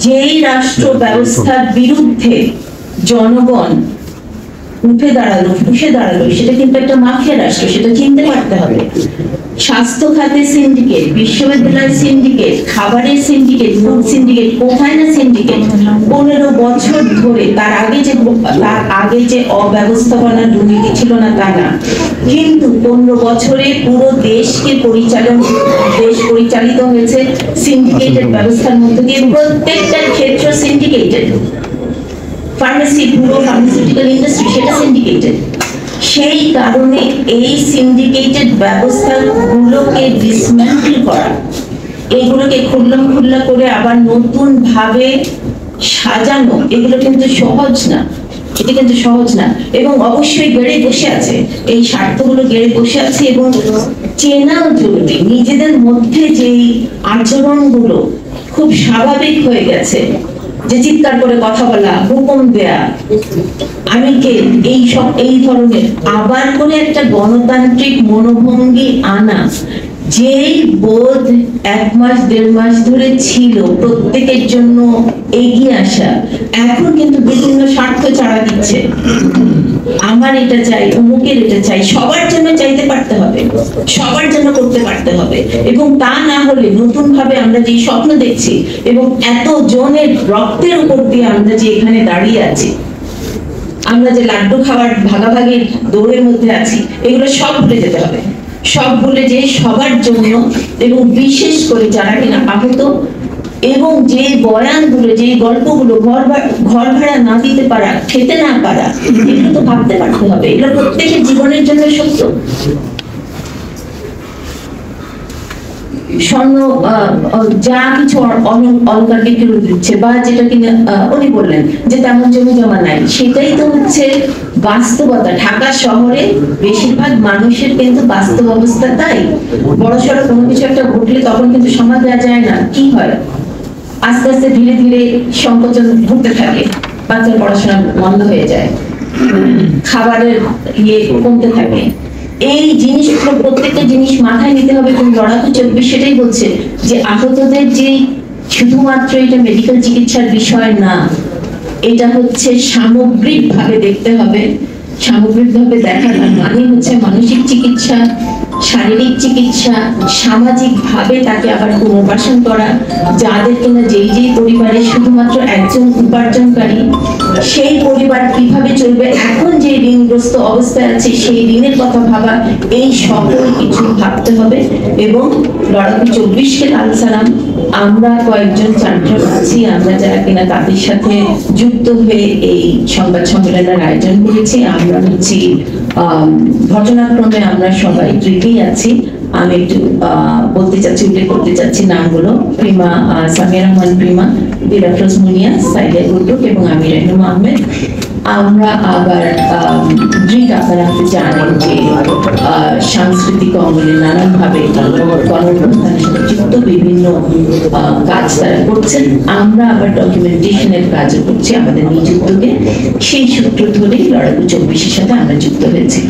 যেই রাষ্ট্র ব্যবস্থার বিরুদ্ধে জনগণ উঠে দাঁড়ালো ফুসে দাঁড়ালো সেটা কিন্তু একটা মাফিয়া রাষ্ট্র, সেটা চিনতে পারতে হবে। স্বাস্থ্য খাতে সিন্ডিকেট, বিশ্ববিদ্যালয়ের সিন্ডিকেট, খাবারের সিন্ডিকেট, ফুড সিন্ডিকেট, কোথায় না সিন্ডিকেট। 15 বছর ধরে তার আগে যে অব্যবস্থাপনা দুর্নীতি ছিল না তা না, কিন্তু 15 বছরে পুরো দেশ পরিচালিত হয়েছে সিন্ডিকেটেড ব্যবস্থার মধ্যে দিয়ে। প্রত্যেকটা ক্ষেত্র সিন্ডিকেটেড। ফার্মেসি, পুরো ফার্মাসিউটিক্যাল ইন্ডাস্ট্রি সেটা সিন্ডিকেটেড। সেই কারণে এই সিন্ডিকেটেড ব্যবস্থাগুলোকে ডিসম্যান্টেল করা, এগুলোকে খুল্লা করে আবার নতুন ভাবে সাজানো, এগুলো কিন্তু সহজ না। এটা কিন্তু সহজ না, এবং অবশ্যই গেড়ে বসে আছে, এই স্বার্থগুলো গেড়ে বসে আছে। এবং চেনাও জরুরি, নিজেদের মধ্যে যেই আচরণগুলো খুব স্বাভাবিক হয়ে গেছে, যে চিৎকার করে কথা বলা, হুকুম দেয়া, আমি কে, এই ধরনের আবার করে একটা গণতান্ত্রিক মনোভঙ্গি আনা, যেই বোধ 1 মাস 1.5 মাস ধরে ছিল প্রত্যেকের জন্য এগিয়ে আসা, এখন কিন্তু বিভিন্ন স্বার্থ চাড়া দিচ্ছে। আমার এটা চাই, অমুকের এটা চাই, সবার জন্য চাইতে পারতে হবে, সবার জন্য করতে পারতে হবে। এবং তা না হলে নতুন ভাবে আমরা যে স্বপ্ন দেখছি এবং এত জনের রক্তের উপর দিয়ে আমরা যে এখানে দাঁড়িয়ে আছি, আমরা যে লাড্ডু খাওয়ার ভাগাভাগির দৌড়ের মধ্যে আছি, এগুলো সব ভুলে যেতে হবে। সব ভুলে যে সবার জন্য, এবং বিশেষ করে যারা কিনা আহত, এবং যে বয়ানগুলো, যে গল্পগুলো, ঘর ভাড়া না দিতে পারা, খেতে না পারা, এগুলো তো ভাবতে পারতে হবে। এগুলো প্রত্যেকের জীবনের জন্য সত্য। স্বর্ণ যা কিছু অলঙ্কার বিক্রি দিচ্ছে, বা যেটা কিনা উনি বললেন যে তেমন জমি জমা নাই, সেটাই তো হচ্ছে বাস্তবতা। ঢাকা শহরে বেশিরভাগ মানুষের কিন্তু বাস্তব অবস্থা তাই। বড়সড় কোনো কিছু একটা ঘটলে তখন কিন্তু সমাজ দেওয়া যায় না। কি হয়, আস্তে আস্তে ধীরে ধীরে সংকোচন ঘটতে থাকে, বাচ্চার পড়াশোনা বন্ধ হয়ে যায়, খাবারের কমতে থাকে। এই জিনিসগুলো, প্রত্যেকটা জিনিস মাথায় নিতে হবে। এবং লড়াকু 24 সেটাই বলছে যে আহতদের যে শুধুমাত্র এটা মেডিকেল চিকিৎসার বিষয় না, এটা হচ্ছে সামগ্রিক ভাবে দেখতে হবে। সামগ্রিক ভাবে দেখার মানে হচ্ছে মানসিক চিকিৎসা, শারীরিক চিকিৎসা, সামাজিক ভাবে তাকে আবার পুনর্বাসন করা। যাদের কিনা যেই পরিবারে শুধুমাত্র একজন উপার্জনকারী, সেই পরিবার কিভাবে চলবে, এখন যে ঋণগ্রস্ত অবস্থায় আছে সেই ঋণের কথা ভাবা, এই সকল কিছু ভাবতে হবে। এবং লড়াকু 24-কে লাল সালাম। আমরা কয়েকজন চারজন আছি, আমরা যারা কিনা তাদের সাথে যুক্ত হয়ে এই সংবাদ সম্মেলনের আয়োজন করেছি। আমরা হচ্ছি ঘটনাক্রমে আমরা সবাই ট্রিপেই আছি। আমি একটু বলতে চাচ্ছি, উল্লেখ করতে চাচ্ছি নামগুলো: প্রিমা, সামিয়া রহমান প্রিমা, দিলাফরোজ মুনিয়া, সাইদা গুড্ডুক এবং আমি রেহনুমা আহমেদ। আমরা আবার আপনারা জানেন যে সাংস্কৃতিক অঙ্গনে নানানভাবে গণঅভ্যুত্থানের সাথে যুক্ত বিভিন্ন কাজ তারা করছেন। আমরা আবার ডকুমেন্টেশনের কাজও করছি আমাদের নিজ উদ্যোগে। সেই সূত্র ধরেই লড়াকু 24-এর সাথে আমরা যুক্ত হয়েছি।